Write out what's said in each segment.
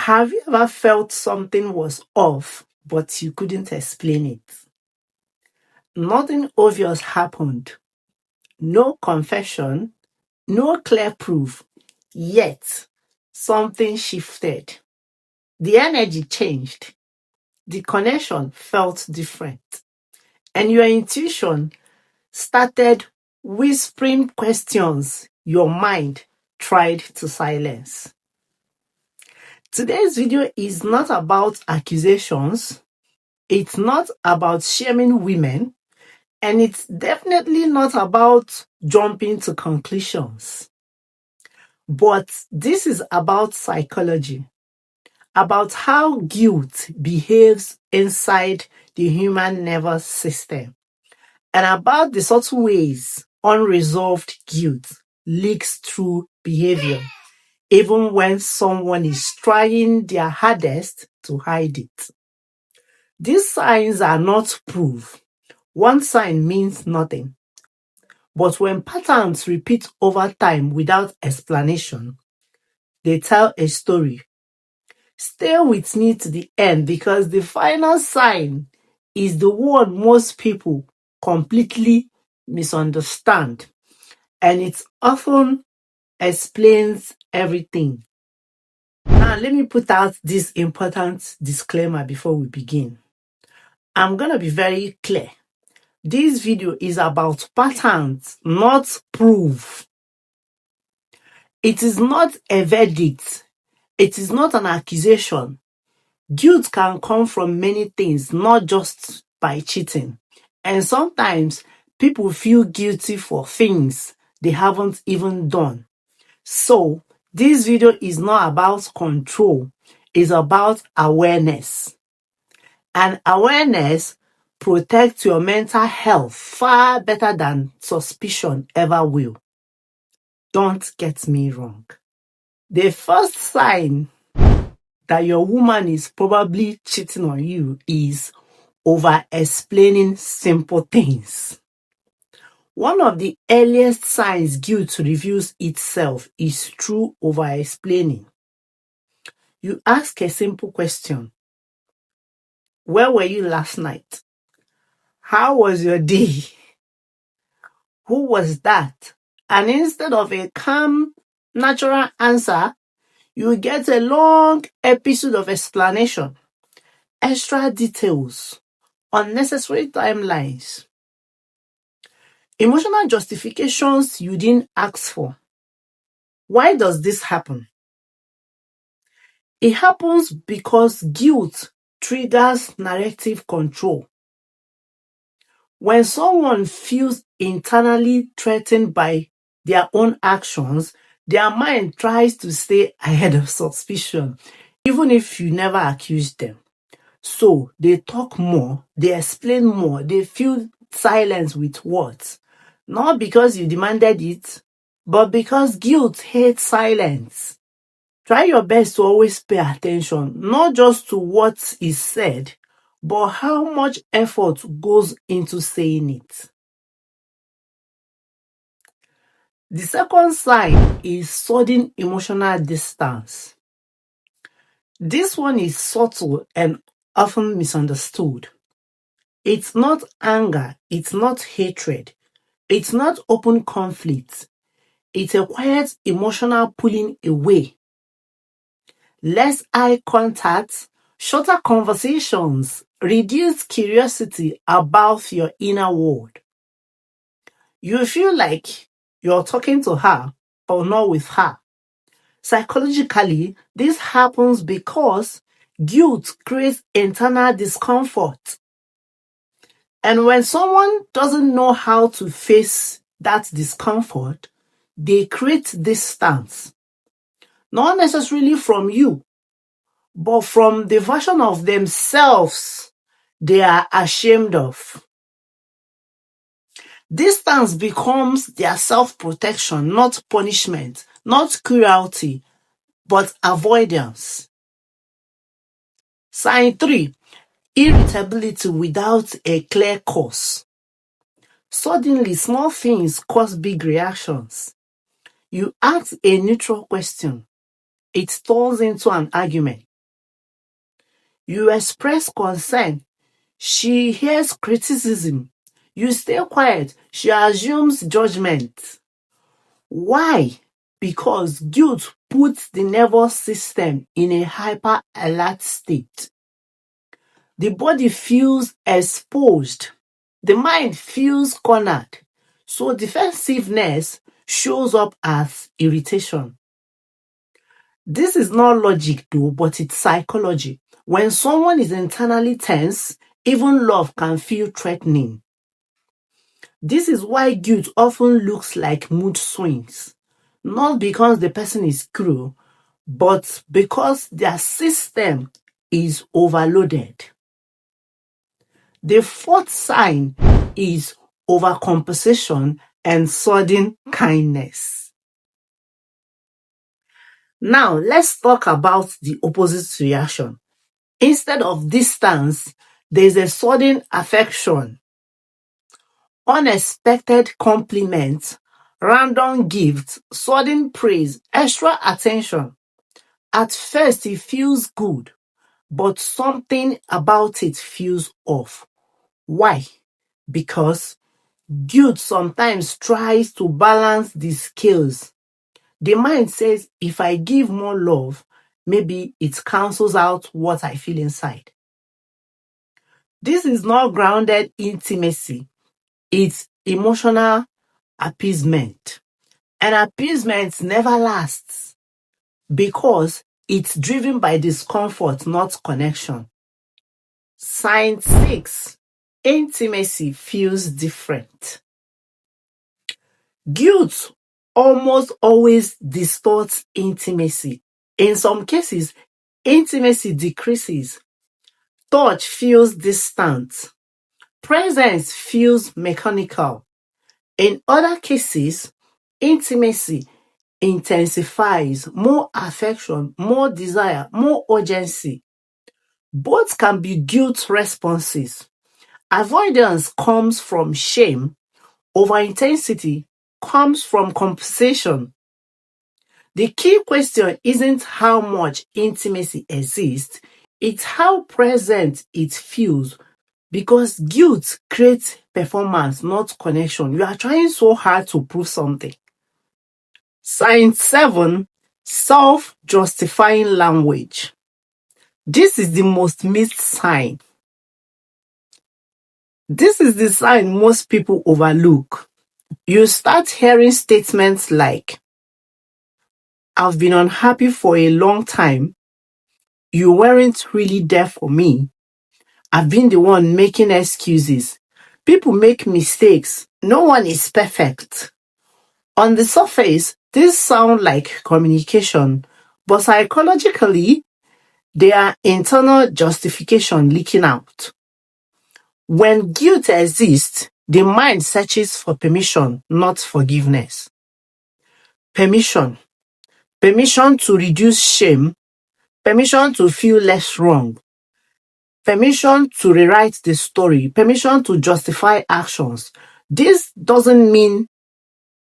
Have you ever felt something was off, but you couldn't explain it? Nothing obvious happened, no confession, no clear proof, yet something shifted. The energy changed, the connection felt different, and your intuition started whispering questions your mind tried to silence. Today's video is not about accusations, it's not about shaming women, and it's definitely not about jumping to conclusions. But this is about psychology, about how guilt behaves inside the human nervous system, and about the subtle ways unresolved guilt leaks through behavior, even when someone is trying their hardest to hide it. These signs are not proof. One sign means nothing. But when patterns repeat over time without explanation, they tell a story. Stay with me to the end because the final sign is the one most people completely misunderstand, and it often explains everything. Now, let me put out this important disclaimer before we begin. I'm going to be very clear. This video is about patterns, not proof. It is not a verdict. It is not an accusation. Guilt can come from many things, not just by cheating. And sometimes people feel guilty for things they haven't even done. So, this video is not about control. It's about awareness. And awareness protects your mental health far better than suspicion ever will. Don't get me wrong. The first sign that your woman is probably cheating on you is over-explaining simple things. One of the earliest signs guilt reveals itself is through over-explaining. You ask a simple question. Where were you last night? How was your day? Who was that? And instead of a calm, natural answer, you get a long episode of explanation, extra details, unnecessary timelines, emotional justifications you didn't ask for. Why does this happen? It happens because guilt triggers narrative control. When someone feels internally threatened by their own actions, their mind tries to stay ahead of suspicion, even if you never accused them. So they talk more, they explain more, they fill silence with words. Not because you demanded it, but because guilt hates silence. Try your best to always pay attention, not just to what is said, but how much effort goes into saying it. The second sign is sudden emotional distance. This one is subtle and often misunderstood. It's not anger, it's not hatred, it's not open conflict. It's a quiet emotional pulling away. Less eye contact, shorter conversations, reduced curiosity about your inner world. You feel like you're talking to her or not with her. Psychologically, this happens because guilt creates internal discomfort. And when someone doesn't know how to face that discomfort, they create distance. Not necessarily from you, but from the version of themselves they are ashamed of. Distance becomes their self-protection, not punishment, not cruelty, but avoidance. Sign 3. Irritability without a clear cause. Suddenly, small things cause big reactions. You ask a neutral question. It turns into an argument. You express concern. She hears criticism. You stay quiet. She assumes judgment. Why? Because guilt puts the nervous system in a hyper alert state. The body feels exposed. The mind feels cornered. So defensiveness shows up as irritation. This is not logic though, but it's psychology. When someone is internally tense, even love can feel threatening. This is why guilt often looks like mood swings. Not because the person is cruel, but because their system is overloaded. The fourth sign is overcompensation and sudden kindness. Now, let's talk about the opposite reaction. Instead of distance, there's a sudden affection, unexpected compliments, random gifts, sudden praise, extra attention. At first, it feels good, but something about it feels off. Why? Because guilt sometimes tries to balance the scales. The mind says, if I give more love, maybe it cancels out what I feel inside. This is not grounded intimacy. It's emotional appeasement. And appeasement never lasts because it's driven by discomfort, not connection. Sign 6. Intimacy feels different. Guilt almost always distorts intimacy. In some cases, intimacy decreases. Touch feels distant. Presence feels mechanical. In other cases, intimacy intensifies, more affection, more desire, more urgency. Both can be guilt responses. Avoidance comes from shame. Overintensity comes from compensation. The key question isn't how much intimacy exists, it's how present it feels. Because guilt creates performance, not connection. You are trying so hard to prove something. Sign 7. Self-justifying language. This is the most missed sign. This is the sign most people overlook. You start hearing statements like, I've been unhappy for a long time. You weren't really there for me. I've been the one making excuses. People make mistakes. No one is perfect. On the surface, these sound like communication, but psychologically, they are internal justification leaking out. When guilt exists, the mind searches for permission, not forgiveness. Permission. Permission to reduce shame. Permission to feel less wrong. Permission to rewrite the story. Permission to justify actions. This doesn't mean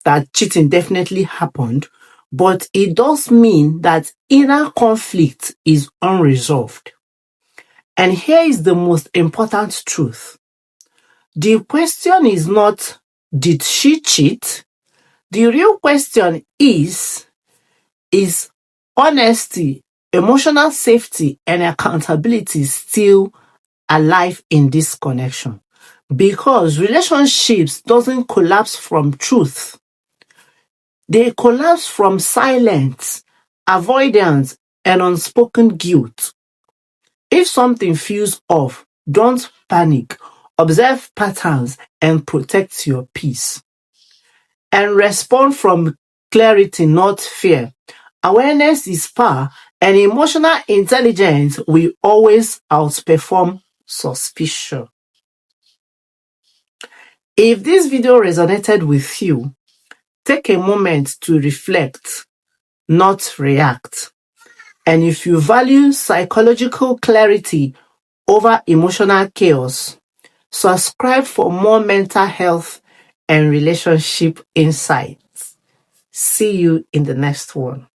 that cheating definitely happened, but it does mean that inner conflict is unresolved. And here is the most important truth. The question is not, did she cheat? The real question is honesty, emotional safety, and accountability still alive in this connection? Because relationships doesn't collapse from truth. They collapse from silence, avoidance, and unspoken guilt. If something feels off, don't panic. Observe patterns and protect your peace. And respond from clarity, not fear. Awareness is power, and emotional intelligence will always outperform suspicion. If this video resonated with you, take a moment to reflect, not react. And if you value psychological clarity over emotional chaos, subscribe for more mental health and relationship insights. See you in the next one.